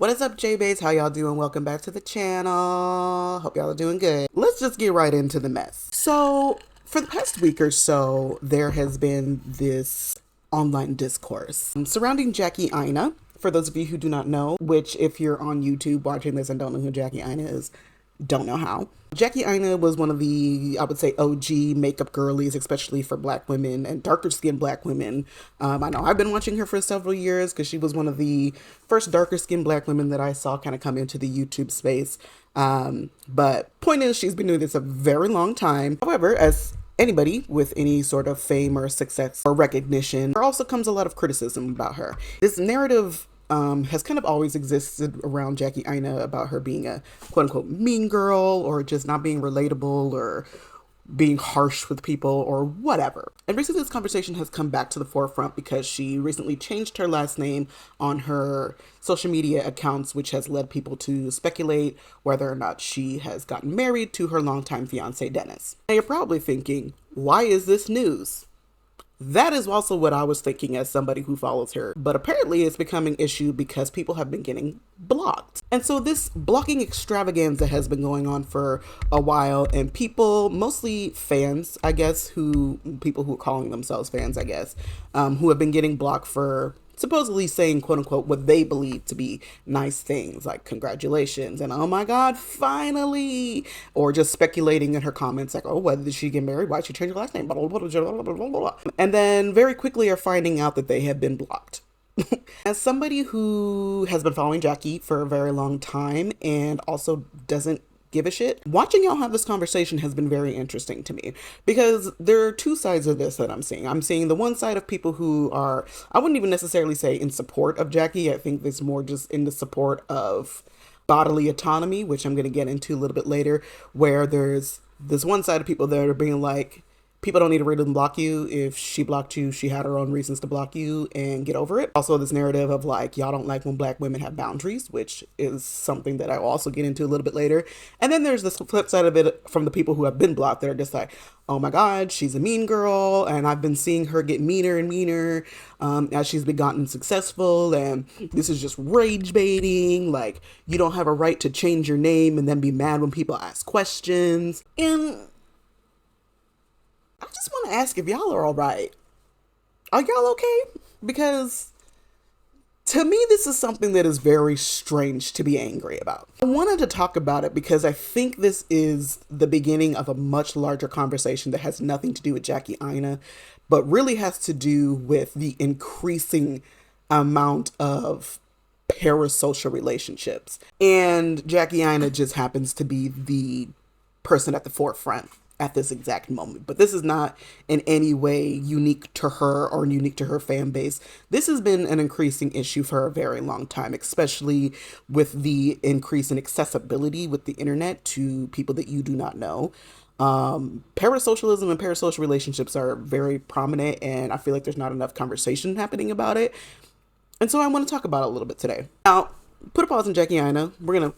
What is up, J-Bays? How y'all doing? Welcome back to the channel. Hope y'all are doing good. Let's just get right into the mess. So, for the past week or so, there has been this online discourse surrounding Jackie Aina. For those of you who do not know, which if you're on YouTube watching this and don't know who Jackie Aina is, don't know how. Jackie Aina was one of the, I would say, OG makeup girlies, especially for black women and darker skinned black women. I know I've been watching her for several years because she was one of the first darker skinned black women that I saw kind of come into the YouTube space. But point is, she's been doing this a very long time. However, as anybody with any sort of fame or success or recognition, there also comes a lot of criticism about her. This narrative has kind of always existed around Jackie Aina about her being a quote unquote mean girl or just not being relatable or being harsh with people or whatever. And recently this conversation has come back to the forefront because she recently changed her last name on her social media accounts, which has led people to speculate whether or not she has gotten married to her longtime fiance, Dennis. Now you're probably thinking, why is this news? That is also what I was thinking as somebody who follows her. But apparently it's becoming an issue because people have been getting blocked. And so this blocking extravaganza has been going on for a while, and people, mostly fans, I guess, people who are calling themselves fans, I guess, who have been getting blocked for supposedly saying, quote unquote, what they believe to be nice things like congratulations and oh my God, finally, or just speculating in her comments like, oh, whether did she get married? Why'd she change her last name? Blah, blah, blah, blah, blah, blah, blah. And then very quickly are finding out that they have been blocked. As somebody who has been following Jackie for a very long time and also doesn't give a shit, watching y'all have this conversation has been very interesting to me because there are two sides of this that I'm seeing. I'm seeing the one side of people who are, I wouldn't even necessarily say in support of Jackie. I think it's more just in the support of bodily autonomy, which I'm going to get into a little bit later, where there's this one side of people that are being like, people don't need to really block you. If she blocked you, she had her own reasons to block you and get over it. Also, this narrative of like, y'all don't like when black women have boundaries, which is something that I will also get into a little bit later. And then there's this flip side of it from the people who have been blocked that are just like, oh my God, she's a mean girl. And I've been seeing her get meaner and meaner as she's been gotten successful. And this is just rage baiting. Like, you don't have a right to change your name and then be mad when people ask questions. And I just want to ask if y'all are all right. Are y'all okay? Because to me, this is something that is very strange to be angry about. I wanted to talk about it because I think this is the beginning of a much larger conversation that has nothing to do with Jackie Aina, but really has to do with the increasing amount of parasocial relationships. And Jackie Aina just happens to be the person at the forefront at this exact moment. But this is not in any way unique to her or unique to her fan base. This has been an increasing issue for a very long time, especially with the increase in accessibility with the internet to people that you do not know. Parasocialism and parasocial relationships are very prominent, and I feel like there's not enough conversation happening about it. And so I want to talk about it a little bit today. Now, put a pause on Jackie Aina. We're going to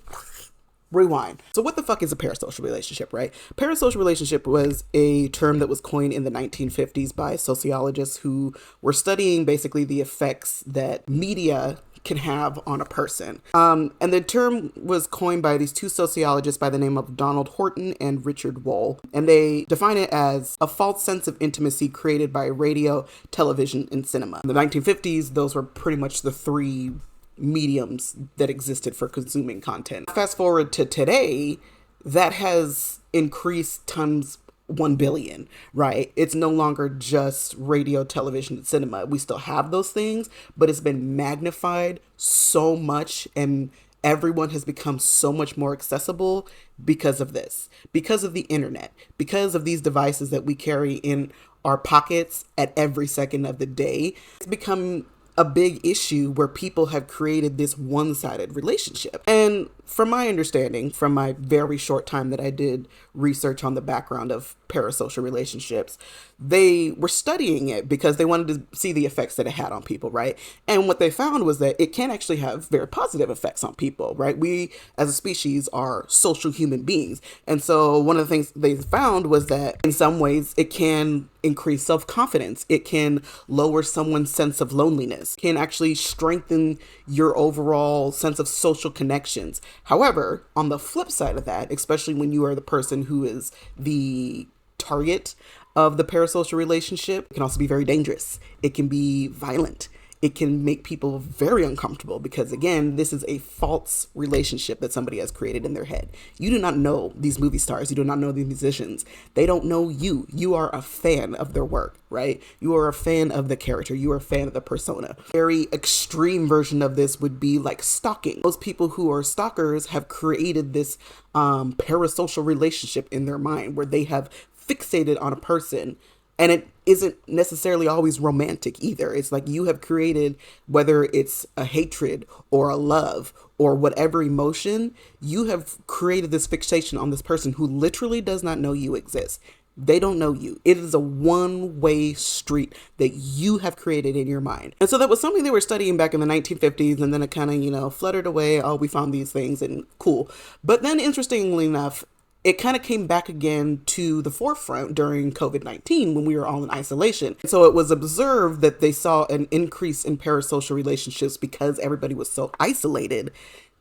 rewind. So what the fuck is a parasocial relationship, right? Parasocial relationship was a term that was coined in the 1950s by sociologists who were studying basically the effects that media can have on a person. And the term was coined by these two sociologists by the name of Donald Horton and Richard Yall. And they define it as a false sense of intimacy created by radio, television, and cinema. In the 1950s, those were pretty much the three mediums that existed for consuming content. Fast forward to today, that has increased times 1 billion, right? It's no longer just radio, television, and cinema. We still have those things, but it's been magnified so much, and everyone has become so much more accessible because of this, because of the internet, because of these devices that we carry in our pockets at every second of the day. It's become a big issue where people have created this one-sided relationship. And from my understanding, from my very short time that I did research on the background of parasocial relationships, they were studying it because they wanted to see the effects that it had on people, right? And what they found was that it can actually have very positive effects on people, right? We, as a species, are social human beings. And so one of the things they found was that in some ways it can increase self-confidence. It can lower someone's sense of loneliness, can actually strengthen your overall sense of social connections. However, on the flip side of that, especially when you are the person who is the target of the parasocial relationship, it can also be very dangerous. It can be violent. It can make people very uncomfortable because, again, this is a false relationship that somebody has created in their head. You do not know these movie stars. You do not know these musicians. They don't know you. You are a fan of their work, right? You are a fan of the character. You are a fan of the persona. Very extreme version of this would be like stalking. Those people who are stalkers have created this parasocial relationship in their mind where they have fixated on a person. And it isn't necessarily always romantic either. It's like you have created, whether it's a hatred or a love or whatever emotion, you have created this fixation on this person who literally does not know you exist. They don't know you. It is a one-way street that you have created in your mind. And so that was something they were studying back in the 1950s, and then it kind of, fluttered away. Oh, we found these things and cool. But then interestingly enough, it kind of came back again to the forefront during COVID-19 when we were all in isolation. So it was observed that they saw an increase in parasocial relationships because everybody was so isolated.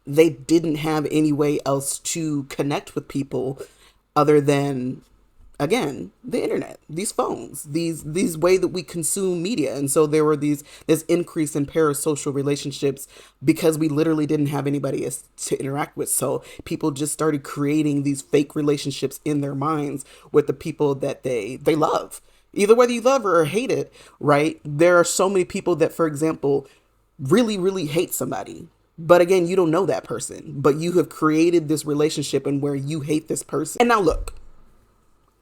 They didn't have any way else to connect with people other than, again, the internet, these phones, these way that we consume media. And so there were this increase in parasocial relationships because we literally didn't have anybody to interact with. So people just started creating these fake relationships in their minds with the people that they love. Either whether you love or hate it, right? There are so many people that, for example, really, really hate somebody. But again, you don't know that person, but you have created this relationship and where you hate this person. And now look,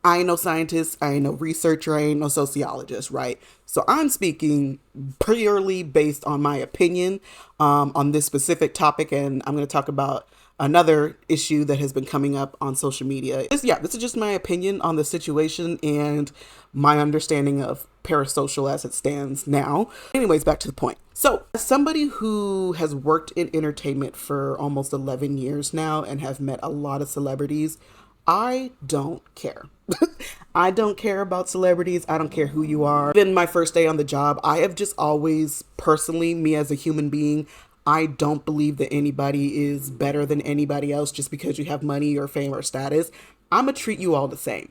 I ain't no scientist, I ain't no researcher, I ain't no sociologist, right? So I'm speaking purely based on my opinion on this specific topic, and I'm going to talk about another issue that has been coming up on social media. This is just my opinion on the situation and my understanding of parasocial as it stands now. Anyways, back to the point. So as somebody who has worked in entertainment for almost 11 years now and have met a lot of celebrities, I don't care. I don't care about celebrities. I don't care who you are. Even my first day on the job, I have just always, personally, me as a human being, I don't believe that anybody is better than anybody else just because you have money or fame or status. I'm gonna treat you all the same,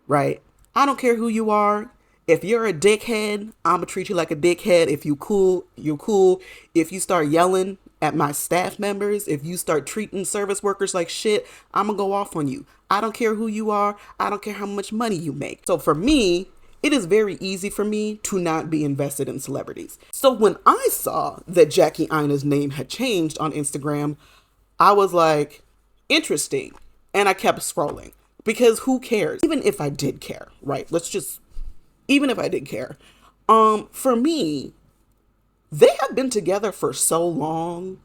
right? I don't care who you are. If you're a dickhead, I'm gonna treat you like a dickhead. If you cool, you're cool. If you start yelling at my staff members, if you start treating service workers like shit, I'm gonna go off on you. I don't care who you are. I don't care how much money you make. So for me, it is very easy for me to not be invested in celebrities. So when I saw that Jackie Aina's name had changed on Instagram, I was like, interesting. And I kept scrolling because who cares? Even if I did care, right? Even if I did care, for me, they have been together for so long.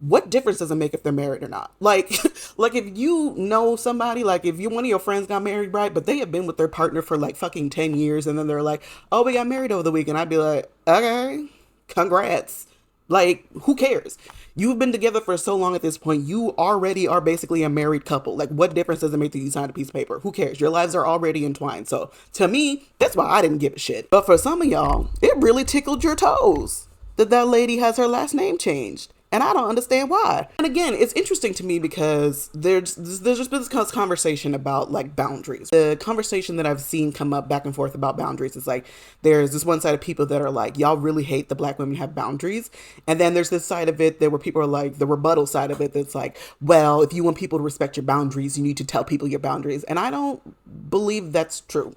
What difference does it make if they're married or not? Like if you know somebody, like if one of your friends got married, right, but they have been with their partner for like fucking 10 years and then they're like, oh, we got married over the weekend. I'd be like, okay, congrats. Like, who cares? You've been together for so long at this point. You already are basically a married couple. Like, what difference does it make that you sign a piece of paper? Who cares? Your lives are already entwined. So to me, that's why I didn't give a shit. But for some of y'all, it really tickled your toes that lady has her last name changed. And I don't understand why. And again, it's interesting to me because there's just been this conversation about like boundaries. The conversation that I've seen come up back and forth about boundaries is like, there's this one side of people that are like, y'all really hate the black women have boundaries. And then there's this side of it that where people are like, the rebuttal side of it that's like, well, if you want people to respect your boundaries, you need to tell people your boundaries. And I don't believe that's true.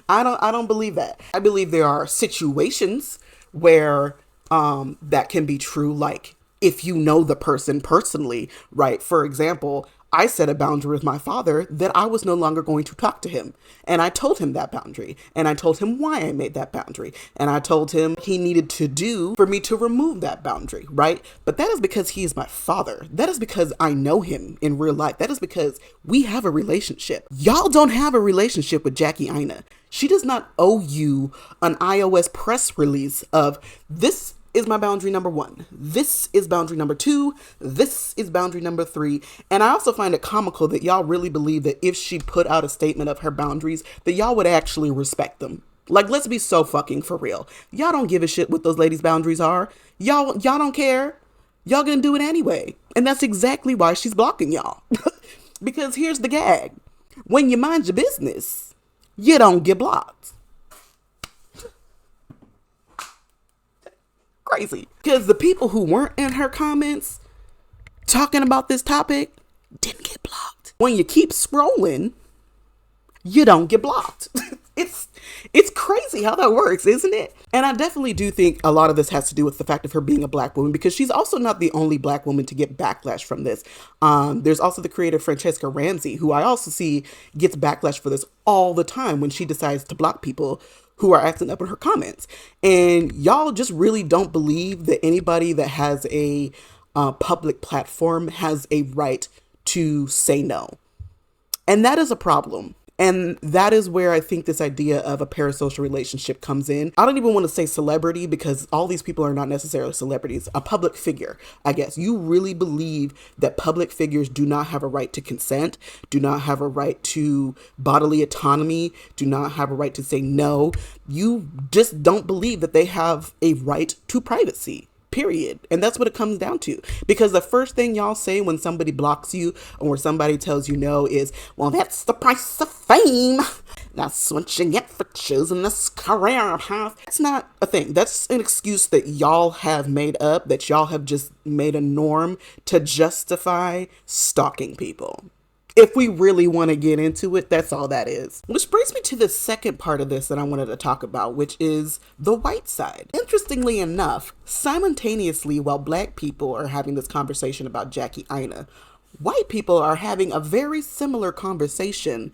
I don't believe that. I believe there are situations where that can be true, like if you know the person personally, right? For example, I set a boundary with my father that I was no longer going to talk to him. And I told him that boundary. And I told him why I made that boundary. And I told him he needed to do for me to remove that boundary, right? But that is because he is my father. That is because I know him in real life. That is because we have a relationship. Y'all don't have a relationship with Jackie Aina. She does not owe you an iOS press release of this is my boundary number 1. This is boundary number 2. This is boundary number 3. And I also find it comical that y'all really believe that if she put out a statement of her boundaries, that y'all would actually respect them. Like, let's be so fucking for real. Y'all don't give a shit what those ladies' boundaries are. Y'all don't care. Y'all gonna do it anyway. And that's exactly why she's blocking y'all. Because here's the gag. When you mind your business, you don't get blocked. Crazy. Because the people who weren't in her comments talking about this topic didn't get blocked. When you keep scrolling, you don't get blocked. It's crazy how that works, isn't it? And I definitely do think a lot of this has to do with the fact of her being a Black woman, because she's also not the only Black woman to get backlash from this. There's also the creator Francesca Ramsey, who I also see gets backlash for this all the time when she decides to block people who are acting up in her comments. And y'all just really don't believe that anybody that has a public platform has a right to say no. And that is a problem. And that is where I think this idea of a parasocial relationship comes in. I don't even want to say celebrity, because all these people are not necessarily celebrities. A public figure, I guess. You really believe that public figures do not have a right to consent, do not have a right to bodily autonomy, do not have a right to say no. You just don't believe that they have a right to privacy. Period. And that's what it comes down to. Because the first thing y'all say when somebody blocks you or somebody tells you no is, well, that's the price of fame. That's what you get for choosing this career path. It's not a thing. That's an excuse that y'all have made up, that y'all have just made a norm to justify stalking people. If we really want to get into it, that's all that is. Which brings me to the second part of this that I wanted to talk about, which is the white side. Interestingly enough, simultaneously, while Black people are having this conversation about Jackie Aina, white people are having a very similar conversation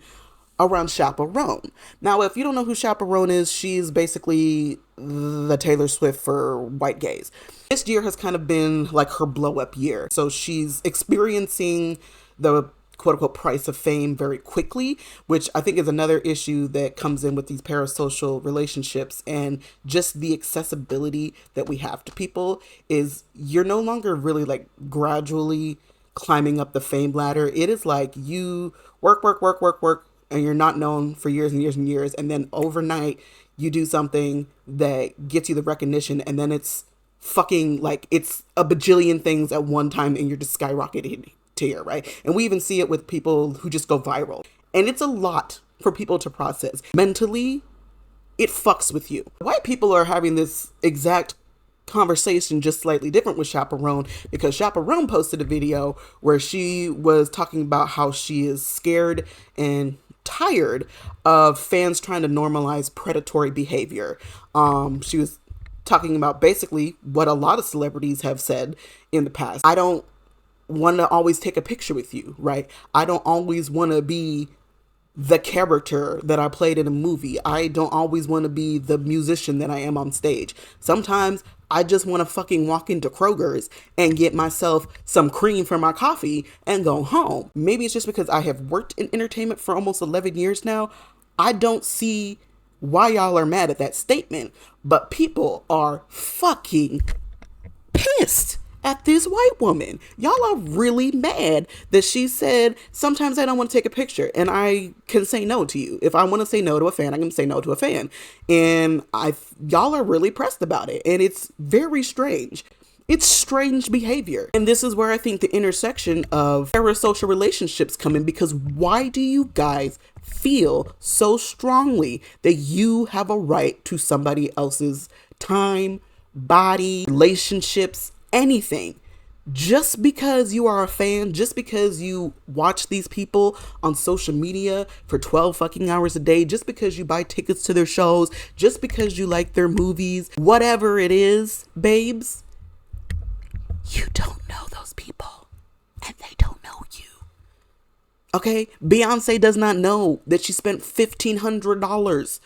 around Chaperone. Now, if you don't know who Chaperone is, she's basically the Taylor Swift for white gays. This year has kind of been like her blow up year. So she's experiencing the quote unquote price of fame very quickly, which I think is another issue that comes in with these parasocial relationships, and just the accessibility that we have to people is you're no longer really like gradually climbing up the fame ladder. It is like you work, and you're not known for years and years and years. And then overnight you do something that gets you the recognition, and then it's fucking like it's a bajillion things at one time, and you're just skyrocketing tier, right? And we even see it with people who just go viral. And it's a lot for people to process. Mentally, it fucks with you. White people are having this exact conversation, just slightly different with Chaperone, because Chaperone posted a video where she was talking about how she is scared and tired of fans trying to normalize predatory behavior. She was talking about basically what a lot of celebrities have said in the past. I don't want to always take a picture with you, right? I don't always want to be the character that I played in a movie. I don't always want to be the musician that I am on stage. Sometimes I just want to fucking walk into Kroger's and get myself some cream for my coffee and go home. Maybe it's just because I have worked in entertainment for almost 11 years now. I don't see why y'all are mad at that statement, but people are fucking pissed at this white woman. Y'all are really mad that she said, sometimes I don't want to take a picture and I can say no to you. If I want to say no to a fan, I can say no to a fan. And y'all are really pressed about it. And it's very strange. It's strange behavior. And this is where I think the intersection of parasocial relationships come in, because why do you guys feel so strongly that you have a right to somebody else's time, body, relationships, anything? Just because you are a fan, just because you watch these people on social media for 12 fucking hours a day, just because you buy tickets to their shows, just because you like their movies, whatever it is, babes, you don't know those people and they don't know you. Okay? Beyonce does not know that she spent $1,500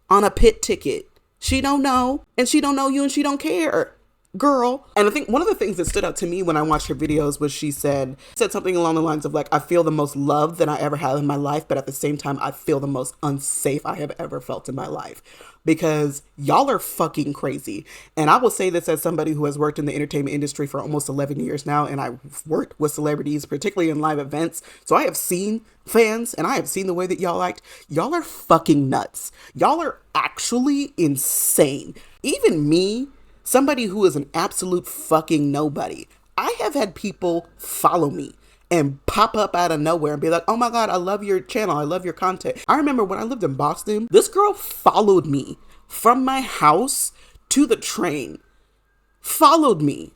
on a pit ticket. She don't know, and she don't know you, and she don't care. Girl. And I think one of the things that stood out to me when I watched her videos was she said something along the lines of like, I feel the most love that I ever have in my life, but at the same time, I feel the most unsafe I have ever felt in my life. because y'all are fucking crazy. And I will say this as somebody who has worked in the entertainment industry for almost 11 years now, and I've worked with celebrities, particularly in live events. So I have seen fans and I have seen the way that y'all act. Y'all are fucking nuts. Y'all are actually insane. Even me, somebody who is an absolute fucking nobody, I have had people follow me and pop up out of nowhere and be like, oh my God, I love your channel. I love your content. I remember when I lived in Boston, this girl followed me from my house to the train, followed me.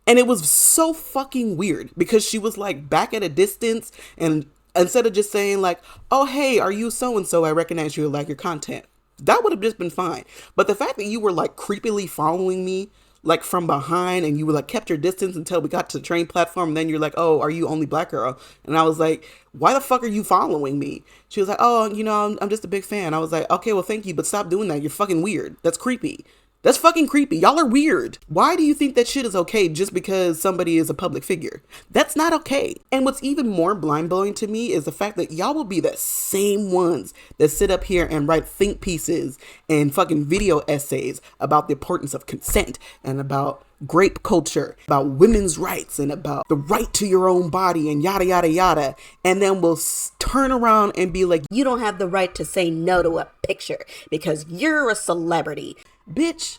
And it was so fucking weird because she was like back at a distance, and instead of just saying like, oh, hey, are you so-and-so? I recognize you, like your content. That would have just been fine. But the fact that you were like creepily following me like from behind, and you were like kept your distance until we got to the train platform, and then you're like, oh, are you only black girl? And I was like, why the fuck are you following me? She was like, oh, you know, I'm just a big fan. I was like, okay, well, thank you, but stop doing that. You're fucking weird. That's creepy. That's fucking creepy. Y'all are weird. Why do you think that shit is okay just because somebody is a public figure? That's not okay. And what's even more mind-blowing to me is the fact that y'all will be the same ones that sit up here and write think pieces and fucking video essays about the importance of consent and about grape culture, about women's rights and about the right to your own body and yada, yada, yada. And then we'll turn around and be like, you don't have the right to say no to a picture because you're a celebrity. Bitch,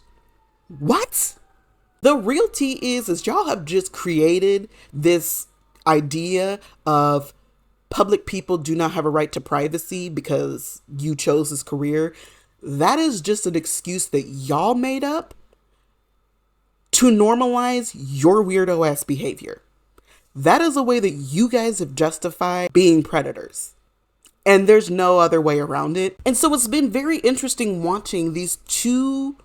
what? The real tea is y'all have just created this idea of public people do not have a right to privacy because you chose this career. That is just an excuse that y'all made up to normalize your weirdo ass behavior. That is a way that you guys have justified being predators. And there's no other way around it. And so it's been very interesting watching these two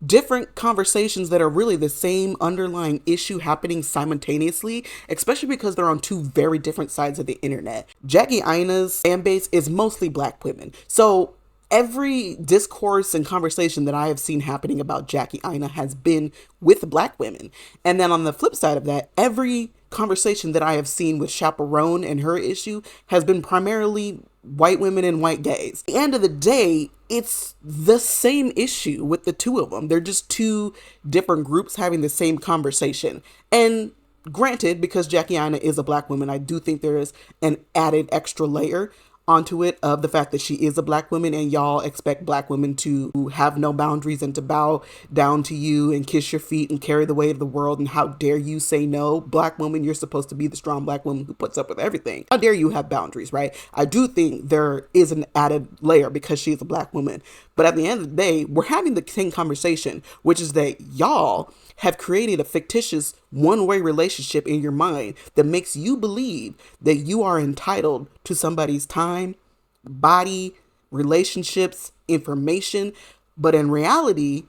different conversations that are really the same underlying issue happening simultaneously, especially because they're on two very different sides of the internet. Jackie Aina's fan base is mostly black women. So every discourse and conversation that I have seen happening about Jackie Aina has been with black women. And then on the flip side of that, every conversation that I have seen with Chaperone and her issue has been primarily white women and white gays. At the end of the day, it's the same issue with the two of them. They're just two different groups having the same conversation. And granted, because Jackie Aina is a black woman, I do think there is an added extra layer onto it of the fact that she is a black woman, and y'all expect black women to have no boundaries and to bow down to you and kiss your feet and carry the weight of the world. And how dare you say no? Black woman, you're supposed to be the strong black woman who puts up with everything. How dare you have boundaries, right? I do think there is an added layer because she's a black woman. But at the end of the day, we're having the same conversation, which is that y'all have created a fictitious one-way relationship in your mind that makes you believe that you are entitled to somebody's time, body, relationships, information. But in reality,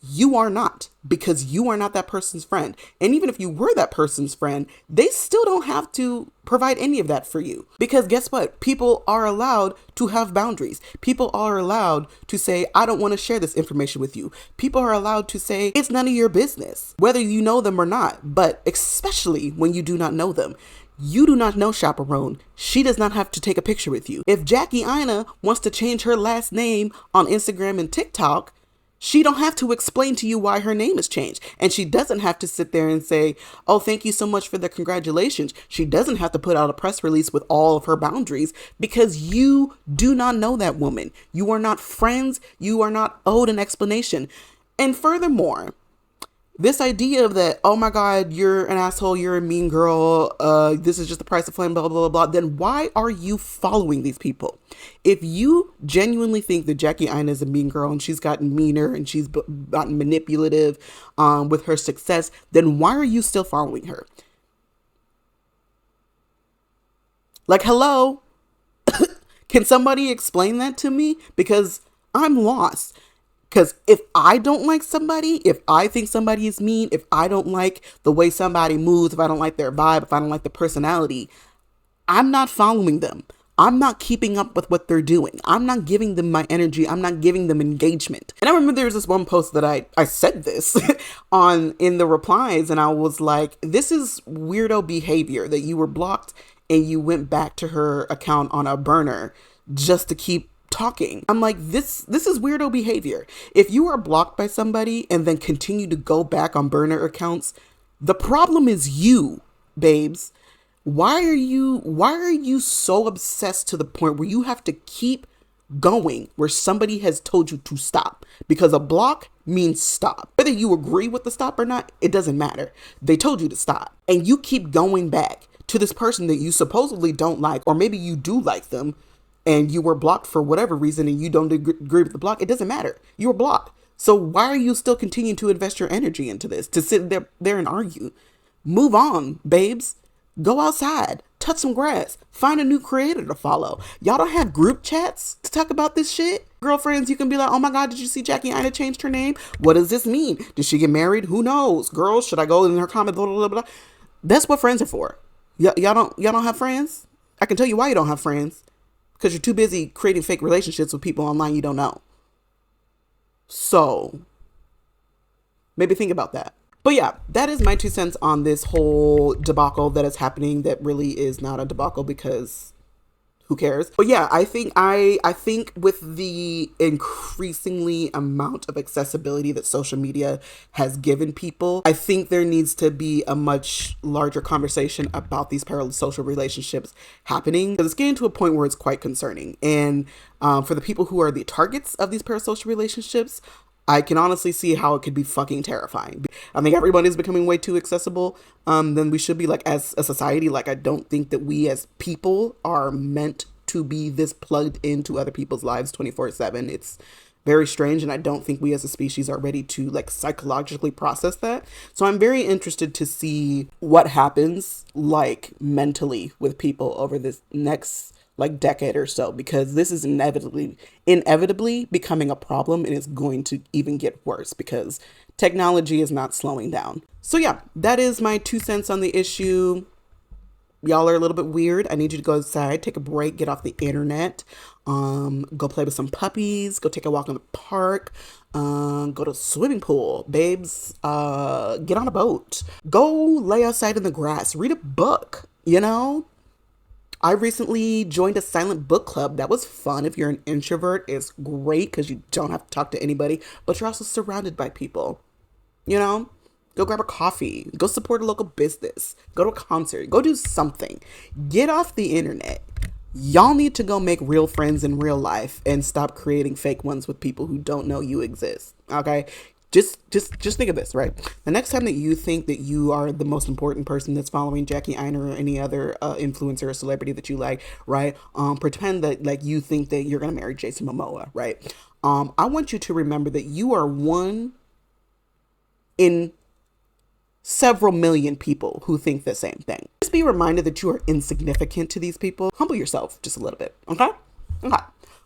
you are not, because you are not that person's friend. And even if you were that person's friend, they still don't have to provide any of that for you. Because guess what? People are allowed to have boundaries. People are allowed to say, I don't want to share this information with you. People are allowed to say, it's none of your business, whether you know them or not. But especially when you do not know them. You do not know Chaperone. She does not have to take a picture with you. If Jackie Aina wants to change her last name on Instagram and TikTok, she don't have to explain to you why her name has changed. And she doesn't have to sit there and say, oh, thank you so much for the congratulations. She doesn't have to put out a press release with all of her boundaries because you do not know that woman. You are not friends. You are not owed an explanation. And furthermore, this idea of that, oh my God, you're an asshole, you're a mean girl, this is just the price of flame, blah, blah, blah, blah, then why are you following these people? If you genuinely think that Jackie Aina is a mean girl and she's gotten meaner and she's gotten manipulative with her success, then why are you still following her? Like, hello? Can somebody explain that to me? Because I'm lost. Because if I don't like somebody, if I think somebody is mean, if I don't like the way somebody moves, if I don't like their vibe, if I don't like the personality, I'm not following them. I'm not keeping up with what they're doing. I'm not giving them my energy. I'm not giving them engagement. And I remember there was this one post that I said this in the replies, and I was like, this is weirdo behavior that you were blocked and you went back to her account on a burner just to keep talking. I'm like, this is weirdo behavior. If you are blocked by somebody and then continue to go back on burner accounts, the problem is you, babes. Why are you so obsessed to the point where you have to keep going where somebody has told you to stop? Because a block means stop. Whether you agree with the stop or not, it doesn't matter. They told you to stop. And you keep going back to this person that you supposedly don't like, or maybe you do like them and you were blocked for whatever reason and you don't agree with the block. It doesn't matter. You were blocked. So why are you still continuing to invest your energy into this, to sit there and argue? Move on, babes. Go outside, touch some grass, find a new creator to follow. Y'all don't have group chats to talk about this shit? Girlfriends, you can be like, oh my God, did you see Jackie Aina changed her name? What does this mean? Did she get married? Who knows? Girls, should I go in her comment? Blah, blah, blah, blah. That's what friends are for. Y'all don't have friends? I can tell you why you don't have friends. Because you're too busy creating fake relationships with people online you don't know. So, maybe think about that. But yeah, that is my 2 cents on this whole debacle that is happening that really is not a debacle because who cares? But yeah, I think with the increasingly amount of accessibility that social media has given people, I think there needs to be a much larger conversation about these parasocial relationships happening, because it's getting to a point where it's quite concerning. And for the people who are the targets of these parasocial relationships, I can honestly see how it could be fucking terrifying. I think everyone is becoming way too accessible than we should be, like, as a society. Like, I don't think that we as people are meant to be this plugged into other people's lives 24/7. It's very strange, and I don't think we as a species are ready to, like, psychologically process that. So I'm very interested to see what happens, like, mentally with people over this next like decade or so, because this is inevitably becoming a problem, and it's going to even get worse because technology is not slowing down. So yeah, that is my 2 cents on the issue. Y'all are a little bit weird. I need you to go outside, take a break, get off the internet, go play with some puppies, go take a walk in the park, go to the swimming pool, babes, get on a boat, go lay outside in the grass, read a book, I recently joined a silent book club. That was fun. If you're an introvert, it's great because you don't have to talk to anybody, but you're also surrounded by people. Go grab a coffee, go support a local business, go to a concert, go do something. Get off the internet. Y'all need to go make real friends in real life and stop creating fake ones with people who don't know you exist. Okay? Just think of this, right? The next time that you think that you are the most important person that's following Jackie Aina or any other influencer or celebrity that you like, right? Pretend that, like, you think that you're gonna marry Jason Momoa, right? I want you to remember that you are one in several million people who think the same thing. Just be reminded that you are insignificant to these people. Humble yourself just a little bit, okay? Okay.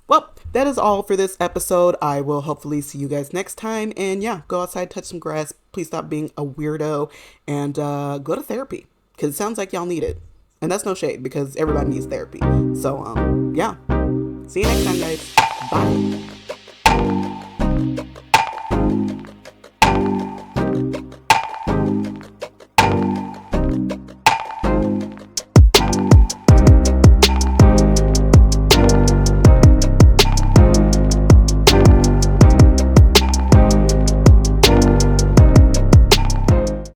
Well, that is all for this episode. I will hopefully see you guys next time. And yeah, go outside, touch some grass. Please stop being a weirdo and go to therapy, because it sounds like y'all need it. And that's no shade, because everybody needs therapy. So yeah, see you next time, guys. Bye.